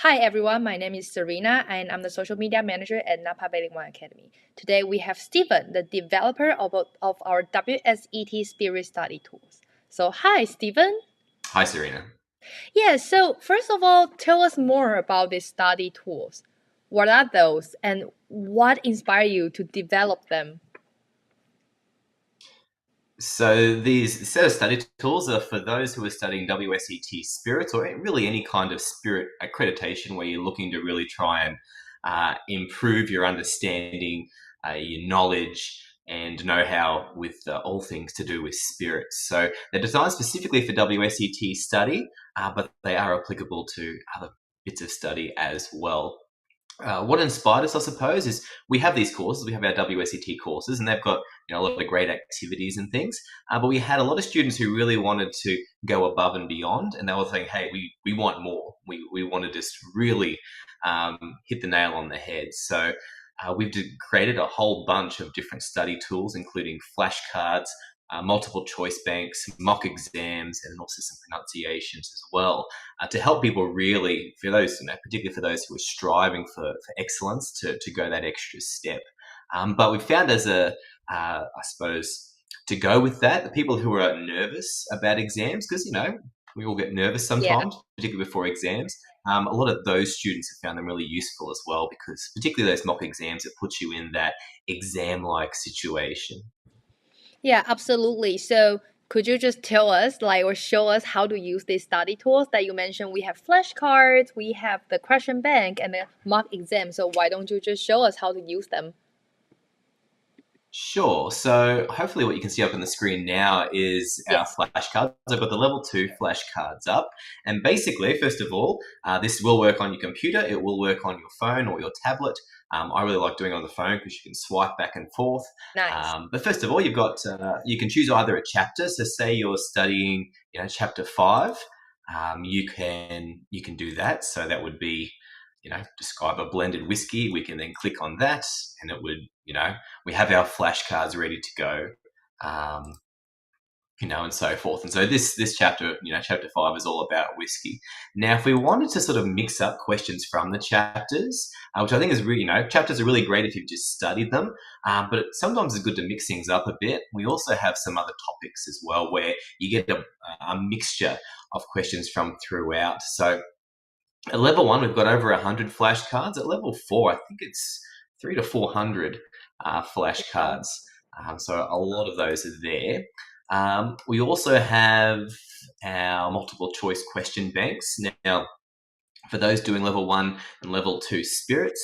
Hi everyone, my name is Serena and I'm the social media manager at Napa Bailing One Academy. Today we have Stephen, the developer of our WSET Spirits Study Tools. So hi Stephen. Hi, Serena. Yeah, so first of all, tell us more about these study tools. What are those and what inspired you to develop them? So these set of study tools are for those who are studying WSET Spirits or really any kind of spirit accreditation where you're looking to really try and improve your understanding, your knowledge, and know-how with all things to do with spirits. So they're designed specifically for WSET study, but they are applicable to other bits of study as well. What inspired us, I suppose, is we have these courses. We have our WSET courses, and they've got a lot of great activities and things. But we had a lot of students who really wanted to go above and beyond, and they were saying, "Hey, we want more. We want to just really hit the nail on the head." So we've created a whole bunch of different study tools, including flashcards, multiple choice banks, mock exams, and also some pronunciations as well, to help people really, for those, particularly for those who are striving for excellence, to go that extra step. But we found I suppose, to go with that, the people who are nervous about exams, because, we all get nervous Yeah. sometimes, particularly before exams. A lot of those students have found them really useful as well, because particularly those mock exams, it puts you in that exam-like situation. Yeah, absolutely. So could you just tell us, or show us how to use these study tools that you mentioned? We have flashcards, we have the question bank, and the mock exam. So why don't you just show us how to use them? Sure. So hopefully what you can see up on the screen now is our Yes. flashcards. I've got the level 2 flashcards up. And basically, first of all, this will work on your computer. It will work on your phone or your tablet. I really like doing it on the phone because you can swipe back and forth. Nice. But first of all, you can choose either a chapter. So say you're studying, chapter 5. You can do that. So that would be, describe a blended whiskey. We can then click on that, and it would, we have our flashcards ready to go, um, and so forth. And so this chapter, chapter 5 is all about whiskey. Now, if we wanted to sort of mix up questions from the chapters, which I think is really, chapters are really great if you've just studied them, but sometimes it's good to mix things up a bit. We also have some other topics as well where you get a mixture of questions from throughout. So at level 1, we've got over 100 flashcards. At level 4, I think it's 300 to 400 flashcards. So a lot of those are there. We also have our multiple choice question banks. Now, for those doing level 1 and level 2 spirits,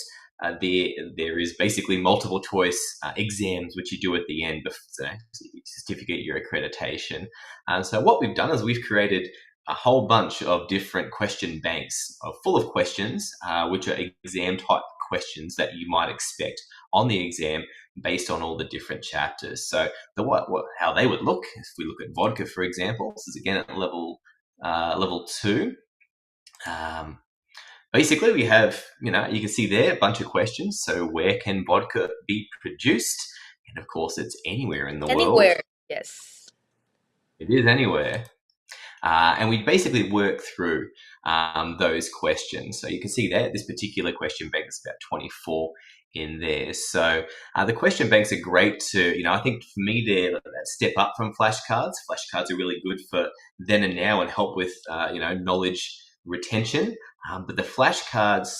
there is basically multiple choice exams which you do at the end of certificate your accreditation. So what we've done is we've created a whole bunch of different question banks full of questions, which are exam type questions that you might expect on the exam based on all the different chapters. So how they would look, if we look at vodka, for example, this is again at level 2. Basically, we have, you can see there a bunch of questions. So where can vodka be produced? And of course, it's anywhere in the world. Anywhere. Yes. It is anywhere. And we basically work through those questions. So you can see there, this particular question bank is about 24 in there. So the question banks are great to, I think for me, they're that step up from flashcards. Flashcards are really good for then and now and help with, knowledge retention. But the flashcards,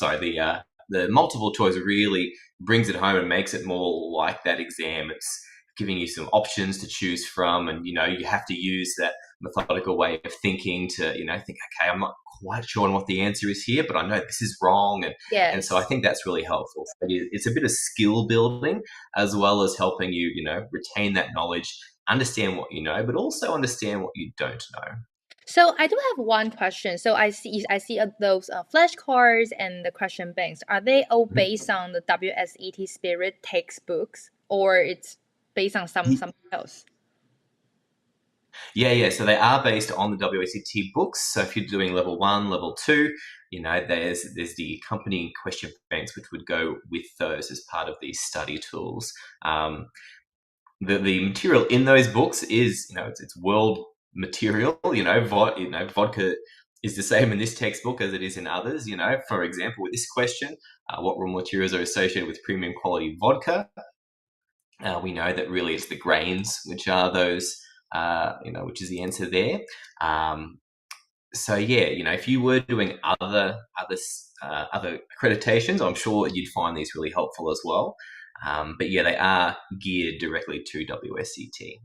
the multiple choice really brings it home and makes it more like that exam. It's giving you some options to choose from, and you have to use that methodical way of thinking to think, okay, I'm not quite sure on what the answer is here, but I know this is wrong, and so I Yes. think that's really helpful. So it's a bit of skill building as well as helping you retain that knowledge, understand what you know, but also understand what you don't know. So I do have one question. So I see those flashcards and the question banks. Are they all based on the WSET Spirit textbooks, or it's based on something else? Yeah. So they are based on the WSET books. So if you're doing level 1, level 2, there's the accompanying question banks which would go with those as part of these study tools. The material in those books is it's world material. Vodka is the same in this textbook as it is in others. For example, with this question, what raw materials are associated with premium quality vodka? We know that really it's the grains which are those, which is the answer there. So yeah, if you were doing other accreditations, I'm sure you'd find these really helpful as well. But yeah, they are geared directly to WSET.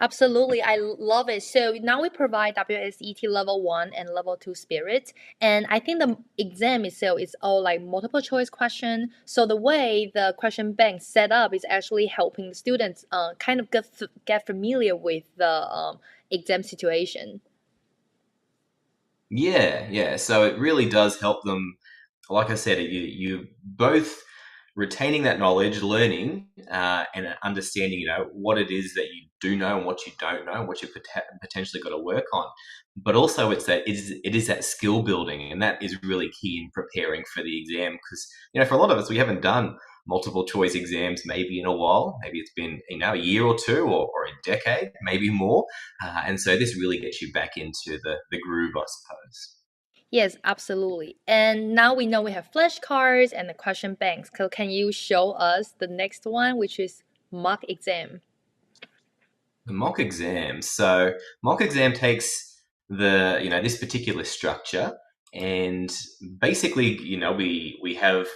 Absolutely, I love it. So now we provide WSET level 1 and level 2 spirits, and I think the exam itself is all like multiple choice question. So the way the question bank set up is actually helping the students kind of get familiar with the exam situation. Yeah, yeah. So it really does help them. Like I said, you both retaining that knowledge, learning, and understanding, what it is that you do know and what you don't know, and what you've potentially got to work on. But also, it is that skill building, and that is really key in preparing for the exam. Because for a lot of us, we haven't done multiple choice exams maybe in a while. Maybe it's been a year or two, or a decade, maybe more. And so this really gets you back into the groove, I suppose. Yes, absolutely. And now we know we have flashcards and the question banks. So can you show us the next one, which is mock exam? The mock exam. So mock exam takes this particular structure, and basically, we have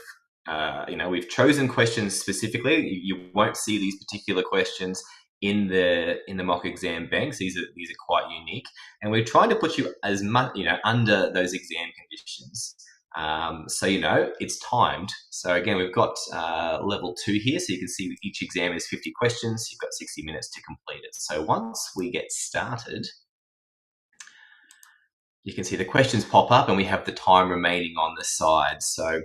we've chosen questions specifically. You won't see these particular questions in the mock exam banks. These are quite unique, and we're trying to put you as much under those exam conditions. So it's timed. So again, we've got level 2 here, so you can see each exam is 50 questions. You've got 60 minutes to complete it. So once we get started, you can see the questions pop up, and we have the time remaining on the side. So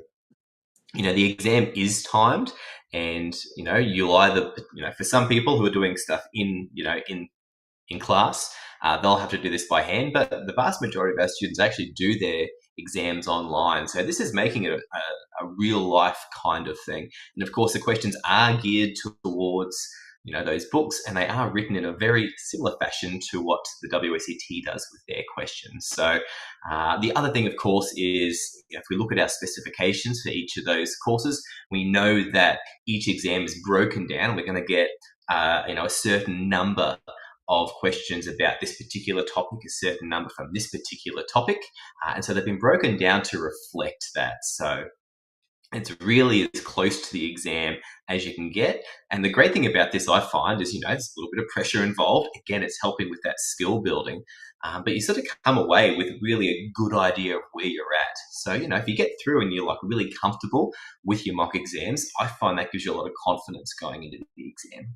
the exam is timed, and you'll either for some people who are doing stuff in class, they'll have to do this by hand, but the vast majority of our students actually do their exams online. So this is making it a real life kind of thing. And of course, the questions are geared towards those books, and they are written in a very similar fashion to what the WSET does with their questions. So the other thing, of course, is if we look at our specifications for each of those courses, we know that each exam is broken down. We're going to get a certain number of questions about this particular topic, a certain number from this particular topic. And so they've been broken down to reflect that. So it's really as close to the exam as you can get. And the great thing about this, I find, is, there's a little bit of pressure involved. Again, it's helping with that skill building. But you sort of come away with really a good idea of where you're at. So, if you get through and you're like really comfortable with your mock exams, I find that gives you a lot of confidence going into the exam.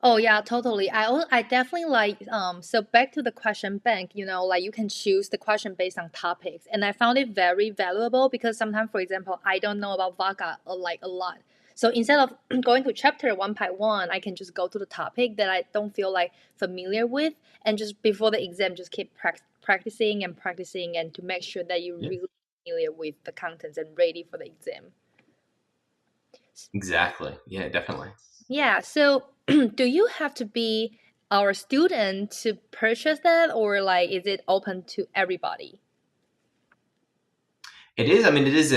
Oh yeah, totally. I definitely like so back to the question bank, like you can choose the question based on topics. And I found it very valuable because sometimes, for example, I don't know about vodka like a lot. So instead of going to chapter one by one, I can just go to the topic that I don't feel like familiar with, and just before the exam just keep practicing and practicing, and to make sure that you're Yeah, really familiar with the contents and ready for the exam. exactly. Yeah, definitely. Yeah, so do you have to be our student to purchase that, or like is it open to everybody? It is. I mean, it's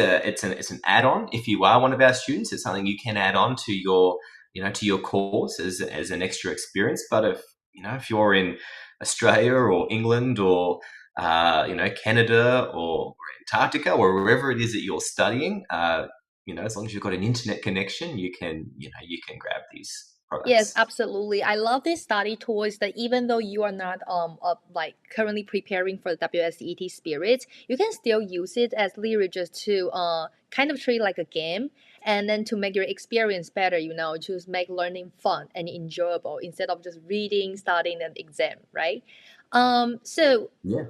an add-on. If you are one of our students, it's something you can add on to your course as an extra experience. But if you're in Australia or England or Canada or Antarctica or wherever it is that you're studying, as long as you've got an internet connection, you can grab these Yes, products. absolutely. I love this study tools that even though you are not like currently preparing for the WSET Spirits, you can still use it as literally just to kind of treat like a game, and then to make your experience better, just make learning fun and enjoyable instead of just reading, studying, and exam, right? So Yeah.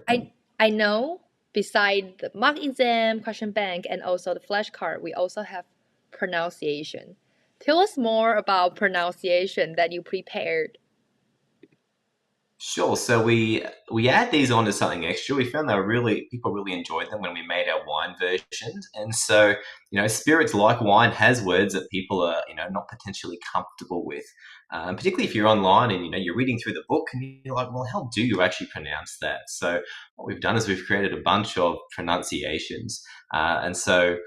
I know beside the mock exam, question bank, and also the flashcard, we also have pronunciation. Tell us more about pronunciation that you prepared. Sure. So we add these on as something extra. We found they were really people really enjoyed them when we made our wine versions, and so spirits like wine has words that people are not potentially comfortable with, particularly if you're online and you're reading through the book and you're like, well, how do you actually pronounce that? So what we've done is we've created a bunch of pronunciations, and so.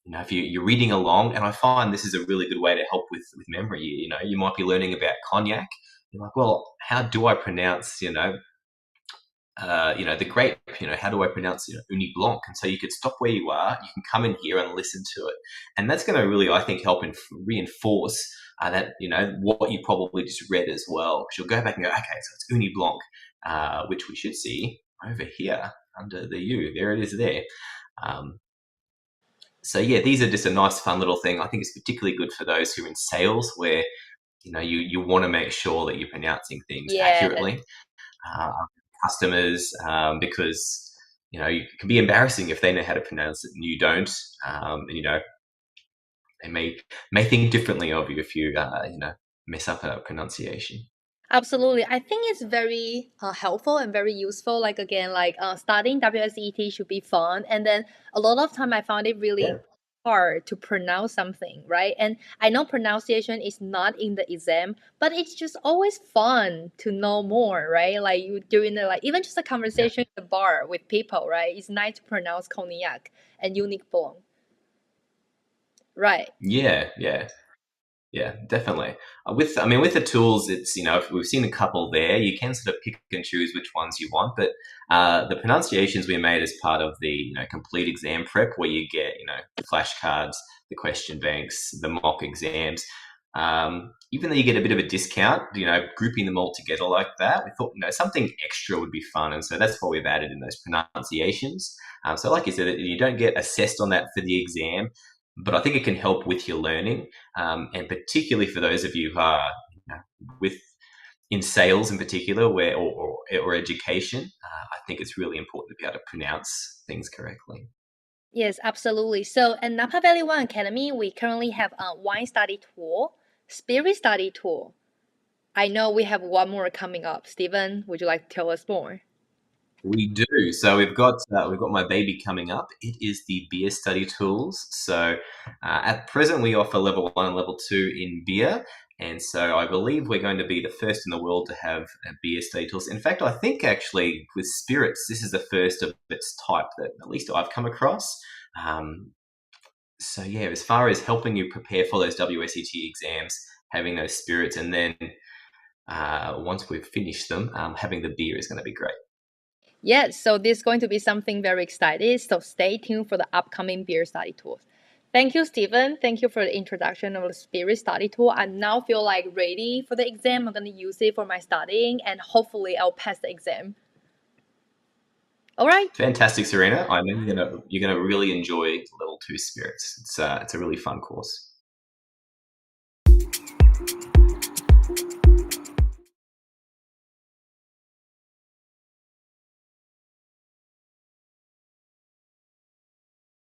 If you're reading along, and I find this is a really good way to help with memory. You might be learning about cognac, you're like, well, how do I pronounce, the grape? How do I pronounce, Uni Blanc? And so you could stop where you are, you can come in here and listen to it, and that's going to really, I think, help reinforce that what you probably just read as well. Because you'll go back and go, okay, so it's Uni Blanc, which we should see over here under the U. There it is there. Um, so yeah, these are just a nice, fun little thing. I think it's particularly good for those who are in sales, where you want to make sure that you're pronouncing things Yeah. accurately, uh, customers, because it can be embarrassing if they know how to pronounce it and you don't, and they may think differently of you if you mess up a pronunciation. Absolutely. I think it's very helpful and very useful. Like again, like studying WSET should be fun. And then a lot of time I found it really Yeah. hard to pronounce something, right? And I know pronunciation is not in the exam, but it's just always fun to know more, right? Like you doing the like even just a Yeah. conversation at the bar with people, right? It's nice to pronounce cognac and unique blanc. Right. Yeah. Yeah. Yeah, definitely. With the tools, it's if we've seen a couple there. You can sort of pick and choose which ones you want, but the pronunciations we made as part of the complete exam prep, where you get the flashcards, the question banks, the mock exams. Even though you get a bit of a discount, grouping them all together like that, we thought something extra would be fun, and so that's what we've added in those pronunciations. So, like you said, you don't get assessed on that for the exam, but I think it can help with your learning, and particularly for those of you who are with in sales in particular, or education. I think it's really important to be able to pronounce things correctly. Yes, absolutely. So at Napa Valley Wine Academy, we currently have a wine study tool, spirit study tool. I know we have one more coming up. Stephen, would you like to tell us more? We do. So we've got my baby coming up. It is the beer study tools. So at present we offer level 1 and level 2 in beer, and so I believe we're going to be the first in the world to have beer study tools. In fact, I think actually with spirits, this is the first of its type that at least I've come across. Um, so yeah, as far as helping you prepare for those WSET exams, having those spirits, and then once we've finished them, having the beer is going to be great. Yes, so this is going to be something very exciting. So stay tuned for the upcoming beer study tools. Thank you, Stephen. Thank you for the introduction of the spirit study tool. I now feel like ready for the exam. I'm going to use it for my studying and hopefully I'll pass the exam. All right. Fantastic, Serena. I know you're gonna really enjoy level 2 spirits. It's a really fun course.